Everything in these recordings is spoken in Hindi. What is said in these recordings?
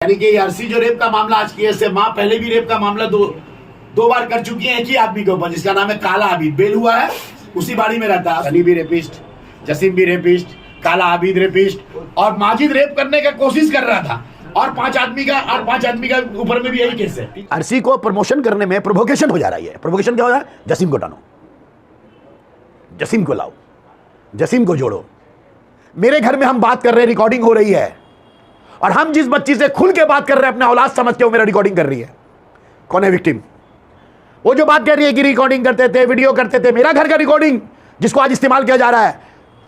यानी कि आरसी जो रेप का मामला आज किए से मां पहले भी रेप का मामला दो बार कर चुकी है एक ही आदमी के ऊपर, जिसका नाम है काला आबिद। बेल हुआ है, उसी बाड़ी में रहता है। अली भी रेपिस्ट, जसीम भी रेपिस्ट, काला आबिद रेपिस्ट, और माजिद रेप करने का कोशिश कर रहा था, और पांच आदमी का ऊपर में भी यही केस है। आरसी को प्रमोशन करने में प्रोवोकेशन हो जा रही है। प्रोवोकेशन क्या हो रहा है? जसीम को टानो, जसीम को लाओ, जसीम को जोड़ो। मेरे घर में हम बात कर रहे हैं, रिकॉर्डिंग हो रही है, और हम जिस बच्ची से खुल के बात कर रहे हैं अपने औलाद समझ के, वो मेरा रिकॉर्डिंग कर रही है। कौन है विक्टिम? वो जो बात कर रही है कि रिकॉर्डिंग करते थे, वीडियो करते थे। मेरा घर का रिकॉर्डिंग जिसको आज इस्तेमाल किया जा रहा है,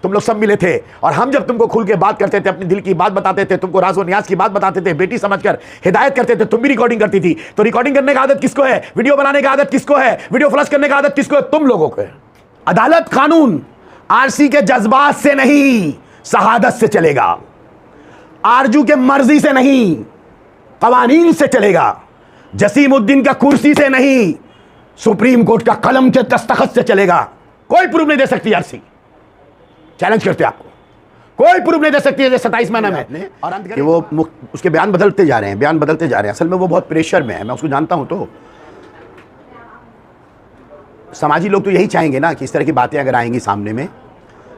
तुम लोग सब मिले थे, और हम जब तुमको खुल के बात करते थे, अपनी दिल की बात बताते थे, तुमको राज व नियाज की बात बताते थे, बेटी समझकर हिदायत करते थे, तुम भी रिकॉर्डिंग करती थी। तो रिकॉर्डिंग करने का आदत किसको है? वीडियो बनाने का आदत किसको है? वीडियो फ्लश करने का आदत किसको है? तुम लोगों को है। अदालत कानून आरसी के जज्बात से नहीं, शहादत से चलेगा। आरजू के मर्जी से नहीं, कवानीन से चलेगा। जसीमुद्दीन का कुर्सी से नहीं, सुप्रीम कोर्ट का कलम के दस्तखत से चलेगा। कोई प्रूफ नहीं दे सकती आरसी। चैलेंज करते आपको, कोई प्रूफ नहीं दे सकती है 27 महीना में। और अंत कि वो उसके बयान बदलते जा रहे हैं, बयान बदलते जा रहे हैं। असल में वो बहुत प्रेशर में है, मैं उसको जानता हूं। तो समाजी लोग तो यही चाहेंगे ना कि इस तरह की बातें अगर आएंगी सामने में।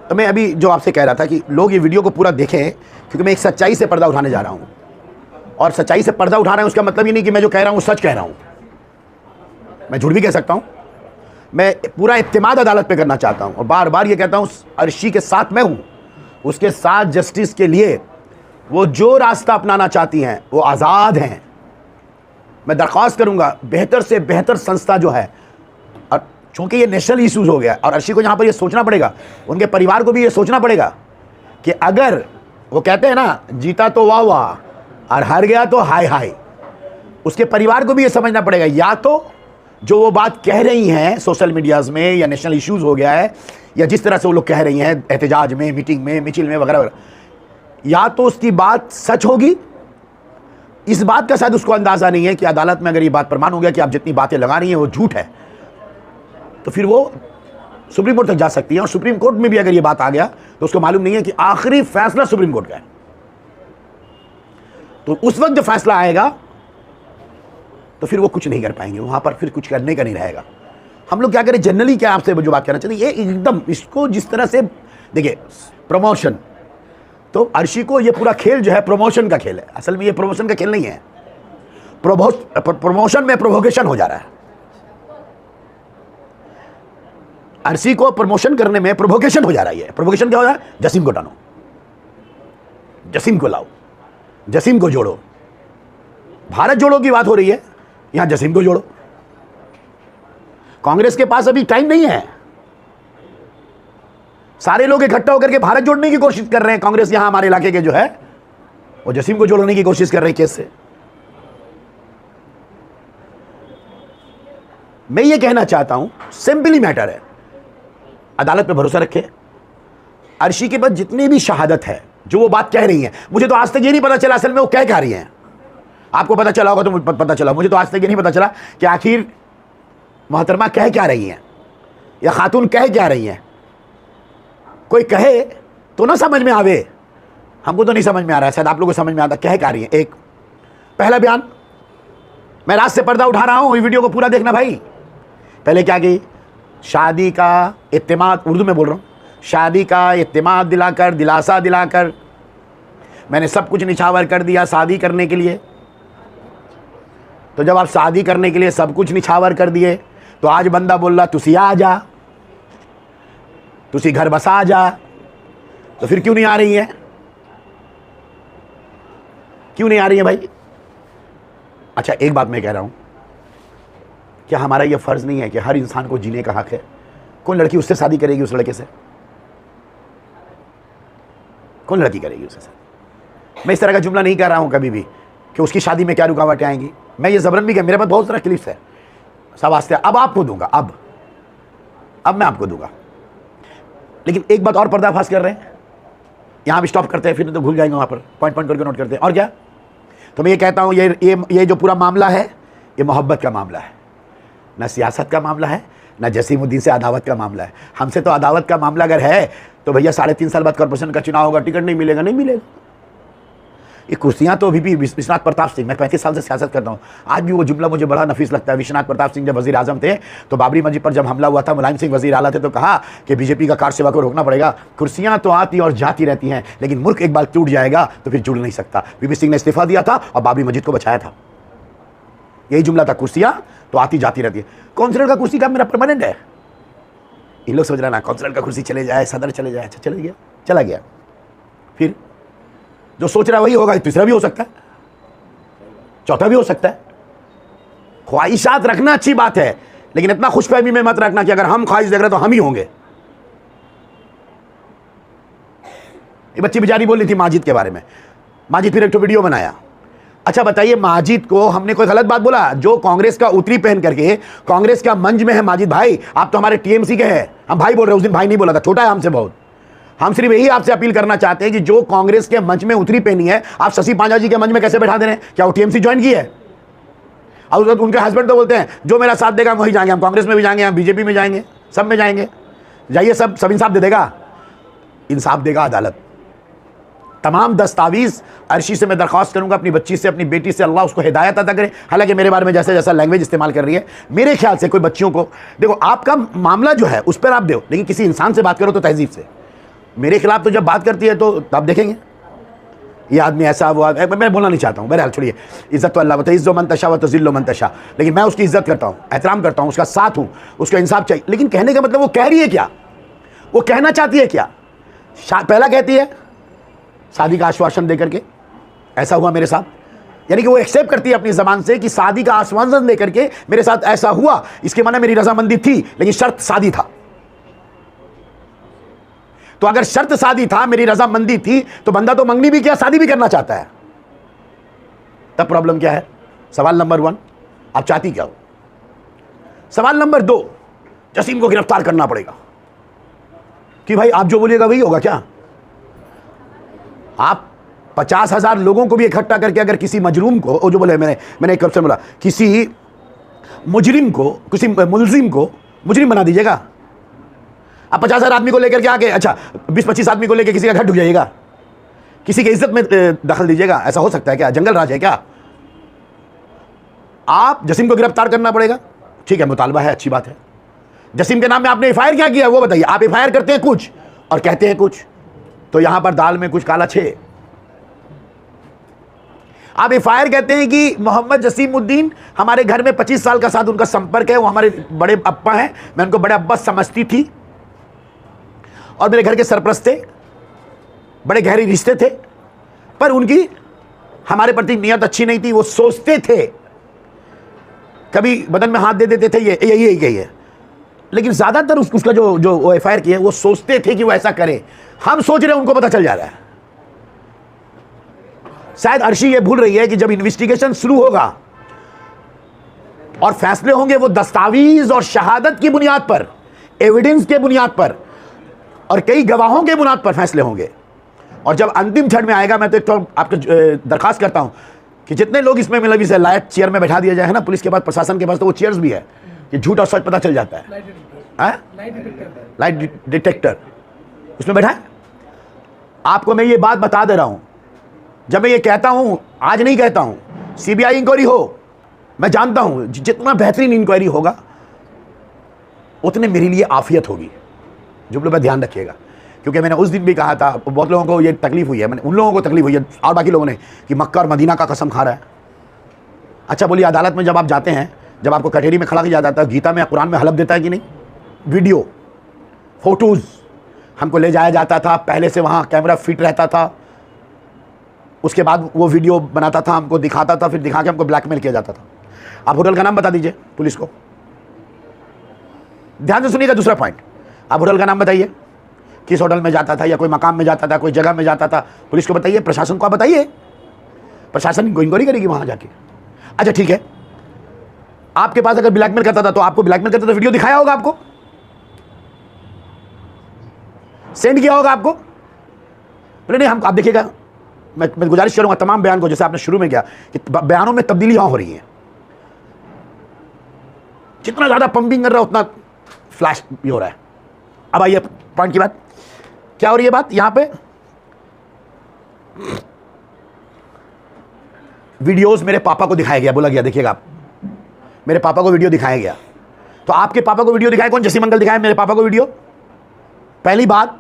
तो मैं अभी जो आपसे कह रहा था कि लोग ये वीडियो को पूरा देखें, क्योंकि मैं एक सच्चाई से पर्दा उठाने जा रहा हूं। और सच्चाई से पर्दा उठा रहे हैं उसका मतलब ये नहीं कि मैं जो कह रहा हूं सच कह रहा हूं। मैं झूठ भी कह सकता हूं। मैं पूरा इत्तेमाद अदालत पे करना चाहता हूं, और बार बार ये कहता हूं अर्शी के साथ मैं हूं, उसके साथ जस्टिस के लिए वो जो रास्ता अपनाना चाहती हैं वो आज़ाद हैं। मैं दरख्वास्त करूंगा बेहतर से बेहतर संस्था जो है, और चूंकि ये नेशनल इश्यूज हो गया, और अर्शी को यहाँ पर ये सोचना पड़ेगा, उनके परिवार को भी ये सोचना पड़ेगा कि अगर वो कहते हैं ना जीता तो वाह वाह और हार गया तो हाय हाय, उसके परिवार को भी ये समझना पड़ेगा। या तो जो वो बात कह रही हैं सोशल मीडियाज़ में, या नेशनल इश्यूज हो गया है, या जिस तरह से वो लोग कह रही हैं एहतजाज में, मीटिंग में, मिचिल में वगैरह वगैरह, या तो उसकी बात सच होगी। इस बात का शायद उसको अंदाज़ा नहीं है कि अदालत में अगर ये बात प्रमाण हो गया कि आप जितनी बातें लगा रही हैं वो झूठ है, तो फिर वो सुप्रीम कोर्ट तक जा सकती है। और सुप्रीम कोर्ट में भी अगर ये बात आ गया तो उसको मालूम नहीं है कि आखिरी फैसला सुप्रीम कोर्ट का है। तो उस वक्त जब फैसला आएगा तो फिर वो कुछ नहीं कर पाएंगे, वहां पर फिर कुछ करने का नहीं रहेगा। हम लोग क्या करें, जनरली क्या आपसे जो बात करना चाहते हैं, ये एकदम इसको जिस तरह से देखिए प्रमोशन, तो अर्शी को ये पूरा खेल जो है प्रमोशन का खेल है। असल में ये प्रमोशन का खेल नहीं है। प्रमोशन में प्रोवोकेशन हो जा रहा है। अर्शी को प्रमोशन करने में प्रोवोकेशन हो जा रही है। प्रोवोकेशन क्या हो रहा है? जसीम को टानो, जसीम को लाओ, जसीम को जोड़ो। भारत जोड़ो की बात हो रही है, यहां जसीम को जोड़ो। कांग्रेस के पास अभी टाइम नहीं है। सारे लोग इकट्ठा होकर के भारत जोड़ने की कोशिश कर रहे हैं। कांग्रेस यहां हमारे इलाके के जो है वो जसीम को जोड़ने की कोशिश कर रहे हैं केस से। मैं ये कहना चाहता हूं, सिंपली मैटर है, अदालत पे भरोसा रखें। अर्शी के बाद जितनी भी शहादत है, जो वो बात कह रही है, मुझे तो आज तक ये नहीं पता चला असल में वो क्या रही हैं। आपको पता चला होगा तो मुझे पता चला, मुझे तो आज तक ये नहीं पता चला कि आखिर मोहतरमा कह क्या रही हैं, या खातून कह क्या रही हैं। कोई कहे तो ना समझ में आवे, हमको तो नहीं समझ में आ रहा है, शायद आप लोगों को समझ में आता कह क्या रही हैं। एक पहला बयान, मैं रात से पर्दा उठा रहा हूं, वीडियो को पूरा देखना भाई। पहले क्या की, शादी का इत्तेमाद, उर्दू में बोल रहा हूँ, शादी का इत्तेमाद दिलाकर, दिलासा दिलाकर मैंने सब कुछ निछावर कर दिया शादी करने के लिए। तो जब आप शादी करने के लिए सब कुछ निछावर कर दिए, तो आज बंदा बोल रहा तुसी आ जा, तुसी घर बसा जा, तो फिर क्यों नहीं आ रही है? क्यों नहीं आ रही है भाई? अच्छा एक बात मैं कह रहा हूं, क्या हमारा यह फर्ज नहीं है कि हर इंसान को जीने का हक है? कौन लड़की उससे शादी करेगी, उस लड़के से? कौन लड़की करेगी उससे शादी? मैं इस तरह का जुमला नहीं कर रहा हूं कभी भी कि उसकी शादी में क्या रुकावटें आएंगी। मैं ये जबरन भी कह, मेरे पास बहुत सारा क्लिप्स है, सब वास्ते अब आपको दूंगा। अब मैं आपको दूंगा। लेकिन एक बात और पर्दाफाश कर रहे हैं, यहां भी स्टॉप करते हैं, फिर तो भूल जाएंगे, वहां पर पॉइंट पॉइंट करके नोट करते हैं। और क्या, तो मैं ये कहता हूं ये जो पूरा मामला है, ये मोहब्बत का मामला है, ना सियासत का मामला है, ना जसीमुद्दीन से अदावत का मामला है। हमसे तो अदावत का मामला अगर है तो भैया 3.5 साल बाद कॉर्पोरेशन का चुनाव होगा, टिकट नहीं मिलेगा, नहीं मिलेगा। ये कुर्सियां तो अभी भी विश्वनाथ प्रताप सिंह, मैं 35 साल से सियासत करता हूँ, आज भी वो जुमला मुझे बड़ा नफीस लगता है। विश्वनाथ प्रताप सिंह जब वजीर आजम थे तो बाबरी मस्जिद पर जब हमला हुआ था, मुलायम सिंह वजीर आला थे, तो कहा कि बीजेपी का कार सेवा को रोकना पड़ेगा। कुर्सियां तो आती और जाती रहती हैं, लेकिन मुल्क एक बार टूट जाएगा तो फिर जुड़ नहीं सकता। वीपी सिंह ने इस्तीफा दिया था और बाबरी मस्जिद को बचाया था। यही जुमला था, कुर्सियां तो आती जाती रहती है। काउंसिलर का कुर्सी का मेरा परमानेंट है। इन लोग समझ रहे ना, काउंसिलर का कुर्सी चले जाए, सदर चले जाए, अच्छा चले गया, चला गया, फिर जो सोच रहा है वही होगा। तीसरा भी हो सकता है, चौथा भी हो सकता है। ख्वाहिशात रखना अच्छी बात है, लेकिन इतना खुशफहमी में मत रखना कि अगर हम ख्वाहिश देख रहे तो हम ही होंगे। ये बच्ची बेचारी बोल रही थी माजिद के बारे में, माजिद फिर एक तो वीडियो बनाया। अच्छा बताइए, माजिद को हमने कोई गलत बात बोला? जो कांग्रेस का उतरी पहन करके कांग्रेस का मंच में है, माजिद भाई आप तो हमारे टीएमसी के हैं। हम भाई बोल रहे हैं, उस दिन भाई नहीं बोला था, छोटा है हमसे बहुत। हम सिर्फ यही आपसे अपील करना चाहते हैं कि जो कांग्रेस के मंच में उतरी पहनी है, आप शशि पांजा जी के मंच में कैसे बैठा दे रहे हैं? क्या वो टीएमसी ज्वाइन की है? और उनके हस्बैंड तो बोलते हैं जो मेरा साथ देगा हम वही जाएंगे, हम कांग्रेस में भी जाएंगे, हम बीजेपी में जाएंगे, सब में जाएंगे। जाइए, सब इंसाफ दे देगा, इंसाफ देगा अदालत। तमाम दस्तावेज अर्शी से मैं दरख्वास्त करूंगा, अपनी बच्ची से, अपनी बेटी से, अल्लाह उसको हिदायत अता करे। हालांकि मेरे बारे में जैसा जैसा लैंग्वेज इस्तेमाल कर रही है, मेरे ख्याल से कोई बच्चियों को, देखो आपका मामला जो है उस पर आप दो, लेकिन किसी इंसान से बात करो तो तहजीब से। मेरे खिलाफ तो जब बात करती है तो आप देखेंगे ये आदमी ऐसा वो, मैं बोलना नहीं चाहता हूँ, बहरहाल छोड़िए। इज्जत तो अल्लाह बताइए, इज्जो मंतशा व तजिल्लो मंतशा, लेकिन मैं उसकी इज्जत करता हूँ, एहतराम करता हूँ, उसका साथ हूँ, उसका इंसाफ चाहिए। लेकिन कहने का मतलब वो कह रही है क्या, वो कहना चाहती है क्या? पहला कहती है शादी का आश्वासन देकर के, ऐसा हुआ मेरे साथ, यानी कि वो एक्सेप्ट करती है अपनी जबान से कि शादी का आश्वासन देकर के मेरे साथ ऐसा हुआ, इसके माने मेरी रजामंदी थी, लेकिन शर्त शादी था। तो अगर शर्त शादी था, मेरी रजामंदी थी, तो बंदा तो मंगनी भी किया, शादी भी करना चाहता है। तब प्रॉब्लम क्या है? सवाल नंबर 1, आप चाहती क्या हो? सवाल नंबर 2, जसीम को गिरफ्तार करना पड़ेगा कि भाई आप जो बोलिएगा वही होगा क्या? आप 50,000 लोगों को भी इकट्ठा करके अगर किसी मजलूम को, वो जो बोले, मैंने एक ऑप्शन बोला, किसी मुजरिम को, किसी मुलजिम को मुजरिम बना दीजिएगा। आप 50,000 आदमी को लेकर के आके, अच्छा 20-25 आदमी को लेकर किसी का घर ढुक जाइएगा, किसी के इज्जत में दखल दीजिएगा, ऐसा हो सकता है क्या? जंगल राज है क्या? आप जसीम को गिरफ्तार करना पड़ेगा, ठीक है, मुतालबा है, अच्छी बात है। जसीम के नाम में आपने एफआईआर क्या किया वो बताइए। आप एफआईआर करते हैं कुछ और कहते हैं कुछ, तो यहां पर दाल में कुछ काला छे। आप एफआईआर कहते हैं कि मोहम्मद जसीमुद्दीन हमारे घर में 25 साल का साथ उनका संपर्क है, वो हमारे बड़े अब्बा हैं, मैं उनको बड़े अब्बा समझती थी और मेरे घर के सरपरस्त थे, बड़े गहरे रिश्ते थे, पर उनकी हमारे प्रति नियत अच्छी नहीं थी। वो सोचते थे, कभी बदन में हाथ दे देते थे, यही है, लेकिन ज्यादातर उसका जो एफआईआर किया वो सोचते थे कि वो ऐसा करें। हम सोच रहे हैं उनको पता चल जा रहा है। शायद अर्शी ये भूल रही है कि जब इन्वेस्टिगेशन शुरू होगा और फैसले होंगे, वो दस्तावेज और शहादत की बुनियाद पर, एविडेंस के बुनियाद पर और कई गवाहों के बुनियाद पर फैसले होंगे। और जब अंतिम क्षण में आएगा, मैं तो एक तो आपको दरखास्त करता हूं कि जितने लोग इसमें मुलविस है, लायक चेयर में बैठा दिया जाए, है ना, पुलिस के पास, प्रशासन के पास तो वो चेयर्स भी है कि झूठ और सच पता चल जाता है। लाइट डिटेक्टर उसमें बैठा है। आपको मैं ये बात बता दे रहा हूं, जब मैं ये कहता हूं, आज नहीं कहता हूं, सीबीआई इंक्वायरी हो, मैं जानता हूं जितना बेहतरीन इंक्वायरी होगा उतने मेरे लिए आफियत होगी। जुमलों पर ध्यान रखिएगा, क्योंकि मैंने उस दिन भी कहा था, बहुत लोगों को ये तकलीफ हुई है, मैंने उन लोगों को तकलीफ हुई है और बाकी लोगों ने, कि मक्का और मदीना का कसम खा रहा है। अच्छा बोलिए, अदालत में जब आप जाते हैं, जब आपको कचहरी में खड़ा किया जाता है, गीता में, कुरान में हलफ देता है कि नहीं? वीडियो, फोटोज हमको ले जाया जाता था, पहले से वहाँ कैमरा फिट रहता था, उसके बाद वो वीडियो बनाता था, हमको दिखाता था, फिर दिखा के हमको ब्लैकमेल किया जाता था। आप होटल का नाम बता दीजिए पुलिस को, ध्यान से सुनिएगा। दूसरा पॉइंट, आप होटल का नाम बताइए, किस होटल में जाता था, या कोई मकाम में जाता था, कोई जगह में जाता था, पुलिस को बताइए, प्रशासन को आप बताइए, प्रशासन इंक्वायरी करेगी वहाँ जाके। अच्छा ठीक है, आपके पास अगर ब्लैकमेल करता था तो आपको ब्लैकमेल करता था, वीडियो दिखाया होगा, आपको सेंड किया होगा आपको? बोले नहीं, हम, आप देखिएगा, मैं गुजारिश करूंगा तमाम बयान को, जैसे आपने शुरू में किया, कि बयानों में तब्दीली यहां हो रही है। जितना ज्यादा पंपिंग कर रहा है उतना फ्लैश भी हो रहा है। अब आइए पॉइंट की बात, क्या हो रही है बात यहां पे? वीडियोस मेरे पापा को दिखाया गया, बोला गया देखिएगा आप, मेरे पापा को वीडियो दिखाया गया। तो आपके पापा को वीडियो दिखाया कौन? जसीम अंकल दिखाए मेरे पापा को वीडियो। पहली बात,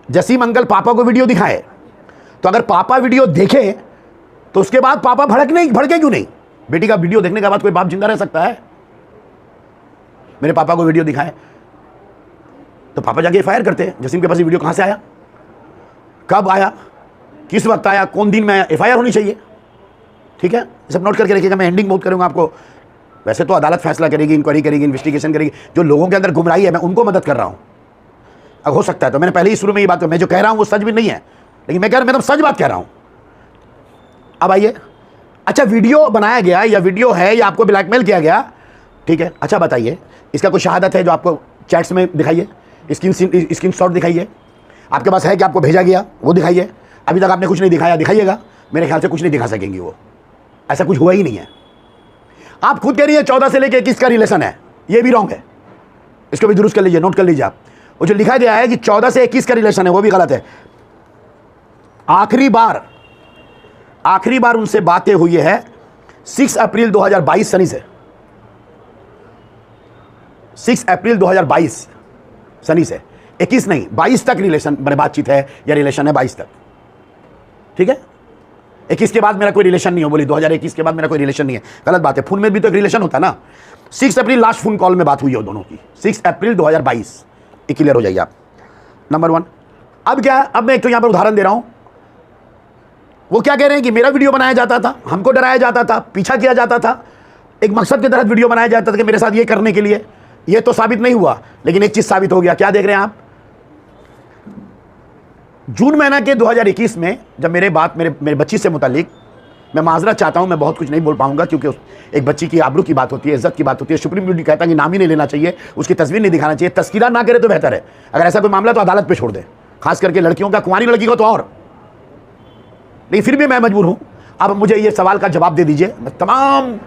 जसीम अंकल पापा को वीडियो दिखाए, तो अगर पापा वीडियो देखे तो उसके बाद पापा भड़के क्यों नहीं? बेटी का वीडियो देखने के बाद कोई बाप जिंदा रह सकता है? मेरे पापा को वीडियो दिखाए तो पापा जाके एफआईआर करते हैं। जसीम के पास ये वीडियो कहां से आया, कब आया, किस वक्त आया, कौन दिन में आया, एफआईआर होनी चाहिए। ठीक है, सब नोट करके रखिएगा। मैं एंडिंग बहुत करूंगा आपको। वैसे तो अदालत फैसला करेगी, इंक्वायरी करेगी, इन्वेस्टिगेशन करेगी। जो लोगों के अंदर गुमराही है मैं उनको मदद कर रहा हूं। अब हो सकता है तो मैंने पहले ही शुरू में ये बात, मैं जो कह रहा हूं वो सच भी नहीं है, लेकिन मैं तो सच बात कह रहा हूं। अब आइए, अच्छा वीडियो बनाया गया या वीडियो है या आपको ब्लैकमेल किया गया, ठीक है, अच्छा बताइए इसका कोई शहादत है जो आपको चैट्स में दिखाइए, स्क्रीन शॉट दिखाइए, आपके पास है कि आपको भेजा गया वो दिखाइए। अभी तक आपने कुछ नहीं दिखाया, दिखाइएगा। मेरे ख्याल से कुछ नहीं दिखा सकेंगी वो, ऐसा कुछ हुआ ही नहीं है। आप खुद कह रही है 14 से लेकर 21 का रिलेशन है, ये भी रॉन्ग है, इसको भी दुरुस्त कर लीजिए, नोट कर लीजिए आप। वो जो लिखा गया है कि 14 से 21 का रिलेशन है वो भी गलत है। आखिरी बार उनसे बातें हुई है 6 अप्रैल 2022 शनि से, 6 अप्रैल 2022 शनि से, 21 नहीं 22 तक रिलेशन बातचीत है या रिलेशन है 22 तक। ठीक है, 21 के बाद मेरा कोई रिलेशन नहीं हो, बोली 2021 के बाद मेरा कोई रिलेशन नहीं है, गलत बात है। फोन में भी तो एक रिलेशन होता है ना। 6 अप्रैल लास्ट फोन कॉल में बात हुई है दोनों की, 6 अप्रैल 2022, ये क्लियर हो जाइए आप। नंबर 1। अब क्या है, अब मैं एक तो यहां पर उदाहरण दे रहा हूं। वो क्या कह रहे हैं कि मेरा वीडियो बनाया जाता था, हमको डराया जाता था, पीछा किया जाता था, एक मकसद के तहत वीडियो बनाया जाता था कि मेरे साथ ये करने के लिए। ये तो साबित नहीं हुआ, लेकिन एक चीज साबित हो गया। क्या देख रहे हैं आप? जून महीना के 2021 में जब मेरे बच्ची से मुतालिक, मैं माजरत चाहता हूं, मैं बहुत कुछ नहीं बोल पाऊंगा क्योंकि एक बच्ची की आबरू की बात होती है, इज्जत की बात होती है। सुप्रीम कोर्ट कहता है कि नाम ही नहीं लेना चाहिए, उसकी तस्वीर नहीं दिखाना चाहिए, तस्कीरा ना करे तो बेहतर है। अगर ऐसा कोई मामला तो अदालत पे छोड़ दे, खास करके लड़कियों का, कुंवारी लड़की को तो और। लेकिन फिर भी मैं मजबूर हूं, अब मुझे ये सवाल का जवाब दे दीजिए। मैं तमाम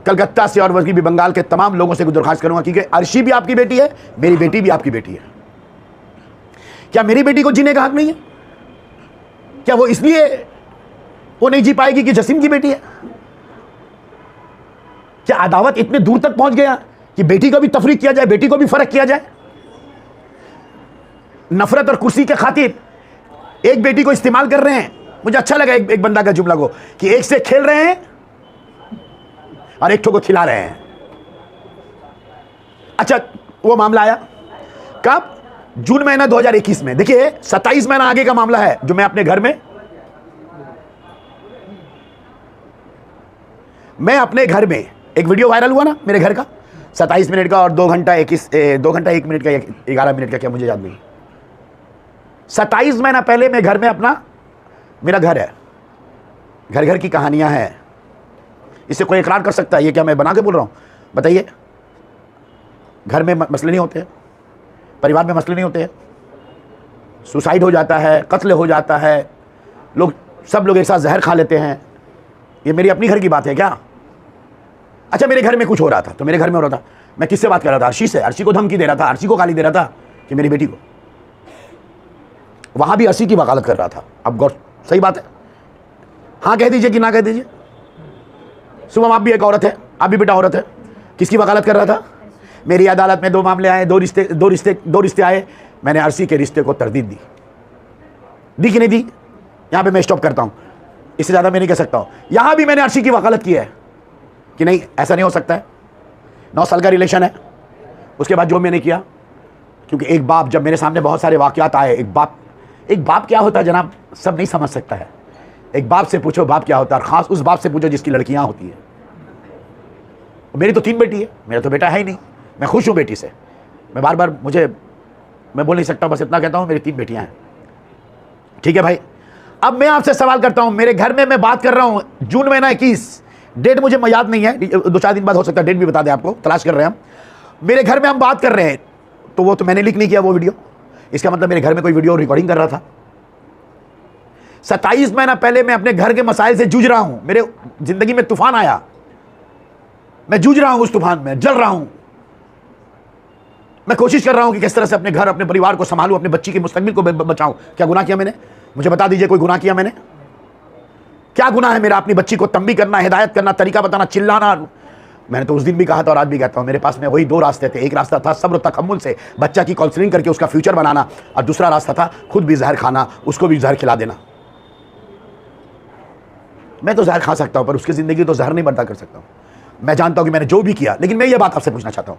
कलकत्ता से और वही भी बंगाल के तमाम लोगों से दरखास्त करूंगा, क्योंकि अर्शी भी आपकी बेटी है, मेरी बेटी भी आपकी बेटी है। क्या मेरी बेटी को जीने का हक नहीं है? क्या वो इसलिए वो नहीं जी पाएगी कि जसीम की बेटी है? क्या अदावत इतने दूर तक पहुंच गया कि बेटी को भी तफरीक किया जाए, बेटी को भी फर्क किया जाए? नफरत और कुर्सी के खातिर एक बेटी को इस्तेमाल कर रहे हैं। मुझे अच्छा लगा एक बंदा का जुमला को कि एक से खेल रहे हैं और एक को खिला रहे हैं। अच्छा, वो मामला आया कब? जून महीना 2021 में। देखिए 27 महीना आगे का मामला है जो मैं अपने घर में, एक वीडियो वायरल हुआ ना मेरे घर का, 27 मिनट का और 2 घंटा 1 मिनट का, 11 मिनट का, क्या मुझे याद नहीं। 27 महीना पहले मैं घर में मेरा घर है, घर की कहानियां हैं। इससे कोई इकरार कर सकता है? ये क्या मैं बना के बोल रहा हूं? बताइए। घर में मसले नहीं होते, परिवार में मसले नहीं होते, सुसाइड हो जाता है, कत्ल हो जाता है, सब लोग एक साथ जहर खा लेते हैं। ये मेरी अपनी घर की बात है क्या? अच्छा, मेरे घर में कुछ हो रहा था, तो मेरे घर में हो रहा था, मैं किससे बात कर रहा था? अर्शी से। अर्शी को धमकी दे रहा था, अर्शी को गाली दे रहा था कि मेरी बेटी को, वहां भी अर्शी की वकालत कर रहा था। अब गौर, सही बात है, हाँ कह दीजिए कि ना कह दीजिए। शुभम, आप भी एक औरत है, आप भी बेटा औरत है, किसकी वकालत कर रहा था? मेरी अदालत में 2 मामले आए, 2 रिश्ते आए, मैंने अर्शी के रिश्ते को तरदीद दी कि नहीं दी? यहां पे मैं स्टॉप करता हूं, इससे ज्यादा मैं नहीं कह सकता हूं। यहां भी मैंने अर्शी की वकालत की है कि नहीं, ऐसा नहीं हो सकता है। 9 साल का रिलेशन है। उसके बाद जो मैंने किया, क्योंकि एक बाप, जब मेरे सामने बहुत सारे वाकयात आए, एक बाप क्या होता है जनाब, सब नहीं समझ सकता है। एक बाप से पूछो बाप क्या होता है, खास उस बाप से पूछो जिसकी लड़कियां होती है। मेरी तो 3 बेटी है, मेरा तो बेटा है ही नहीं। मैं खुश हूं बेटी से, मैं बार मैं बोल नहीं सकता, बस इतना कहता हूं मेरी 3 बेटियां हैं। ठीक है भाई, अब मैं आपसे सवाल करता हूं, मेरे घर में मैं बात कर रहा हूं, जून महीना 21, डेट मुझे याद नहीं है, 2-4 दिन बाद हो सकता है, डेट भी बता दें आपको, तलाश कर रहे हैं हम। मेरे घर में हम बात कर रहे हैं, तो वो तो मैंने लिख नहीं किया वो वीडियो, इसका मतलब मेरे घर में कोई वीडियो रिकॉर्डिंग कर रहा था। 27 महीना पहले मैं अपने घर के मसाइल से जूझ रहा हूं, मेरे जिंदगी में तूफान आया, मैं जूझ रहा हूं उस तूफान में, जल रहा हूं। मैं कोशिश कर रहा हूं कि किस तरह से अपने घर, अपने परिवार को संभालूं, अपने बच्ची के मुस्तकबिल को बचाऊं। क्या गुनाह किया मैंने? मुझे बता दीजिए, कोई गुनाह किया मैंने? क्या गुनाह है मेरा अपनी बच्ची को तंबी करना, हिदायत करना, तरीका बताना, चिल्लाना? मैंने तो उस दिन भी कहा था और आज भी कहता हूं, मेरे पास में वही दो रास्ते थे। एक रास्ता था सब्र तकम्मुल से बच्चा की काउंसलिंग करके उसका फ्यूचर बनाना, और दूसरा रास्ता था खुद भी जहर खाना, उसको भी जहर खिला देना। मैं तो जहर खा सकता हूं पर उसकी जिंदगी तो जहर नहीं बर्दाश्त कर सकता हूं। मैं जानता हूं कि मैंने जो भी किया, लेकिन मैं ये बात आपसे पूछना चाहता हूं,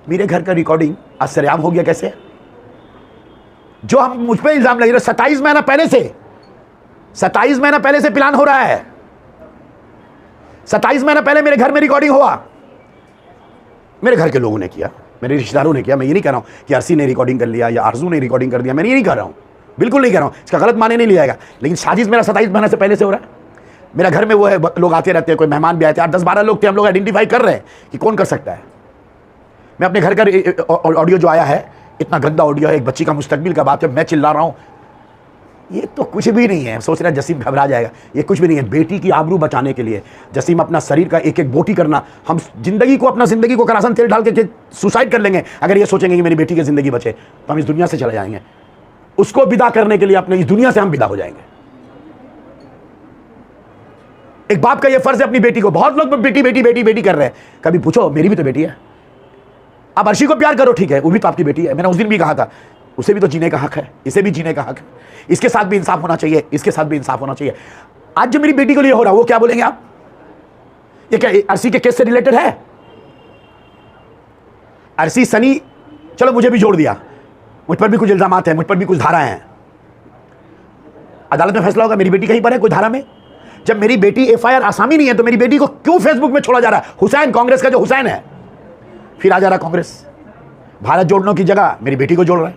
मेरे घर का रिकॉर्डिंग आज सरेआम हो गया कैसे? जो हम मुझ पर इल्जाम लगे, 27 महीना पहले से, 27 महीना पहले से प्लान हो रहा है। 27 महीना पहले मेरे घर में रिकॉर्डिंग हुआ, मेरे घर के लोगों ने किया, मेरे रिश्तेदारों ने किया। मैं ये नहीं कह रहा हूं कि अर्सी ने रिकॉर्डिंग कर लिया या आरजू ने रिकॉर्डिंग कर दिया, मैं ये नहीं कह रहा हूं, बिल्कुल नहीं कह रहा हूं, इसका गलत माने नहीं लिया जाएगा। लेकिन साजिश मेरा 27 महीने से पहले से हो रहा है। मेरा घर में वो है, लोग आते रहते हैं, कोई मेहमान भी आते हैं, 10-12 लोग थे, हम लोग आइडेंटिफाई कर रहे हैं कि कौन कर सकता है। मैं अपने घर का ऑडियो जो आया है, इतना गंदा ऑडियो है, एक बच्ची का मुस्तकबिल का बात है, मैं चिल्ला रहा हूं, ये तो कुछ भी नहीं है। सोच रहे हैं जसीम घबरा जाएगा, ये कुछ भी नहीं है। बेटी की आबरू बचाने के लिए जसीम अपना शरीर का एक एक बोटी करना, हम जिंदगी को, अपना जिंदगी को करासन तेल डाल के सुसाइड कर लेंगे अगर ये सोचेंगे कि मेरी बेटी की जिंदगी बचे, तो हम इस दुनिया से चले जाएंगे। उसको विदा करने के लिए अपने इस दुनिया से हम विदा हो जाएंगे। एक बाप का ये फर्ज है अपनी बेटी को। बहुत लोग बेटी बेटी बेटी बेटी कर रहे हैं, कभी पूछो मेरी भी तो बेटी है। आप अर्शी को प्यार करो, ठीक है, वो भी तो आपकी बेटी है। मैंने उस दिन भी कहा था, उसे भी तो जीने का हक है, इसे भी जीने का हक है, इसके साथ भी इंसाफ होना चाहिए, इसके साथ भी इंसाफ होना चाहिए। आज जो मेरी बेटी को लिए हो रहा है, वो क्या बोलेंगे आप? ये क्या अर्शी के केस से रिलेटेड है? अर्शी सनी, चलो मुझे भी जोड़ दिया, मुझ पर भी कुछ इल्जाम हैं, मुझ पर भी कुछ धाराएं हैं, अदालत में फैसला होगा। मेरी बेटी कहीं पर है कोई धारा में? जब मेरी बेटी एफआईआर आसामी नहीं है तो मेरी बेटी को क्यों फेसबुक में छोड़ा जा रहा है? हुसैन, कांग्रेस का जो हुसैन है, फिर आ जा रहा कांग्रेस, भारत जोड़ने की जगह मेरी बेटी को जोड़ रहा है।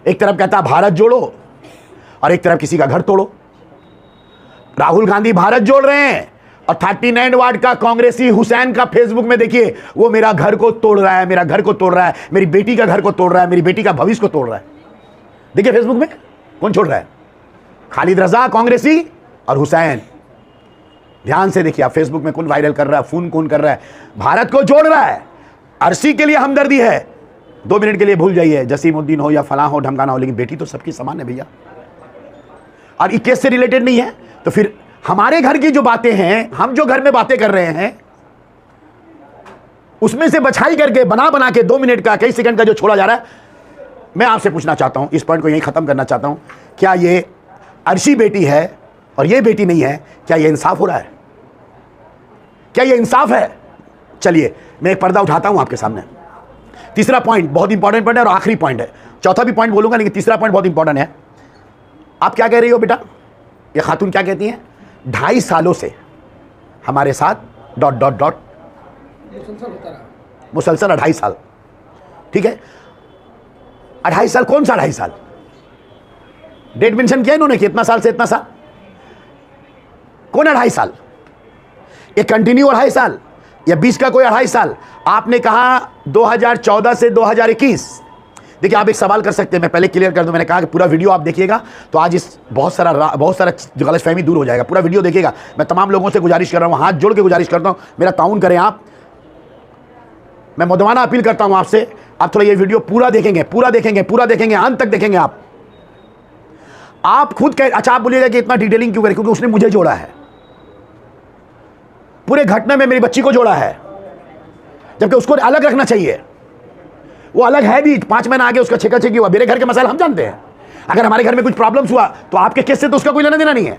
एक तरफ कहता है भारत जोड़ो और एक तरफ किसी का घर तोड़ो। राहुल गांधी भारत जोड़ रहे हैं और 39 वार्ड का कांग्रेसी हुसैन का फेसबुक में देखिए, वो मेरा घर को तोड़ रहा है, मेरा घर को तोड़ रहा है, मेरी बेटी का घर को तोड़ रहा है, मेरी बेटी का भविष्य को तोड़ रहा है। देखिए फेसबुक में कौन छोड़ रहा है? खालिद रजा कांग्रेसी और हुसैन। ध्यान से देखिए आप फेसबुक में कौन वायरल कर रहा है, फोन कौन कर रहा है, भारत को जोड़ रहा है। अर्शी के लिए हमदर्दी है, 2 मिनट के लिए भूल जाइए, जसीमुद्दीन हो या फलां हो ढमकाना हो, लेकिन बेटी तो सबकी समान है भैया। और इस केस से रिलेटेड नहीं है तो फिर हमारे घर की जो बातें हैं, हम जो घर में बातें कर रहे हैं, उसमें से बछाई करके बना बना के 2 मिनट का, कई सेकंड का जो छोड़ा जा रहा है। मैं आपसे पूछना चाहता हूं, इस पॉइंट को यहीं खत्म करना चाहता हूं, क्या ये अर्शी बेटी है और ये बेटी नहीं है? क्या ये इंसाफ हो रहा है? क्या ये इंसाफ है? चलिए मैं एक पर्दा उठाता हूं आपके सामने। तीसरा पॉइंट बहुत इंपॉर्टेंट पॉइंट है और आखिरी पॉइंट है। चौथा भी पॉइंट बोलूंगा लेकिन तीसरा पॉइंट बहुत इंपॉर्टेंट है। आप क्या कह रही हो बेटा? ये खातून क्या कहती हैं? 2.5 सालों से हमारे साथ ... मुसलसल 2.5 साल, ठीक है। 2.5 साल कौन सा 2.5 साल? डेट मेंशन किया इन्होंने कि इतना साल से इतना साल। कौन 2.5 साल? ये कंटिन्यू 2.5 साल या 20 का कोई 2.5 साल? आपने कहा 2014 से 2021। देखिए आप एक सवाल कर सकते हैं, मैं पहले क्लियर कर दूं, मैंने कहा कि पूरा वीडियो आप देखिएगा तो आज इस बहुत सारा जो गलतफहमी दूर हो जाएगा। पूरा वीडियो देखिएगा। मैं तमाम लोगों से गुजारिश कर रहा हूं, हाथ जोड़ के गुजारिश करता हूं, मेरा ताउन करें आप। मैं मौदवाना अपील करता हूं आपसे, आप थोड़ा ये वीडियो पूरा देखेंगे, अंत तक देखेंगे आप खुद कह, अच्छा आप बोलिएगा कि इतना डिटेलिंग क्यों करें? क्योंकि उसने मुझे जोड़ा है, पूरे घटना में मेरी बच्ची को जोड़ा है, जबकि उसको अलग रखना चाहिए। वो अलग है भी, 5 महीना आगे उसका छेका छेकी हुआ। मेरे घर के मसाले हम जानते हैं, अगर हमारे घर में कुछ प्रॉब्लम्स हुआ तो आपके केस से तो उसका कोई लेना देना नहीं है।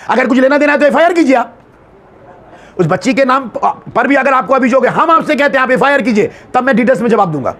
अगर कुछ लेना देना है तो एफआईआर कीजिए आप उस बच्ची के नाम पर भी। अगर आपको अभियोग है, हम आपसे कहते हैं आप एफआईआर कीजिए, तब मैं डिटेल्स में जवाब दूंगा।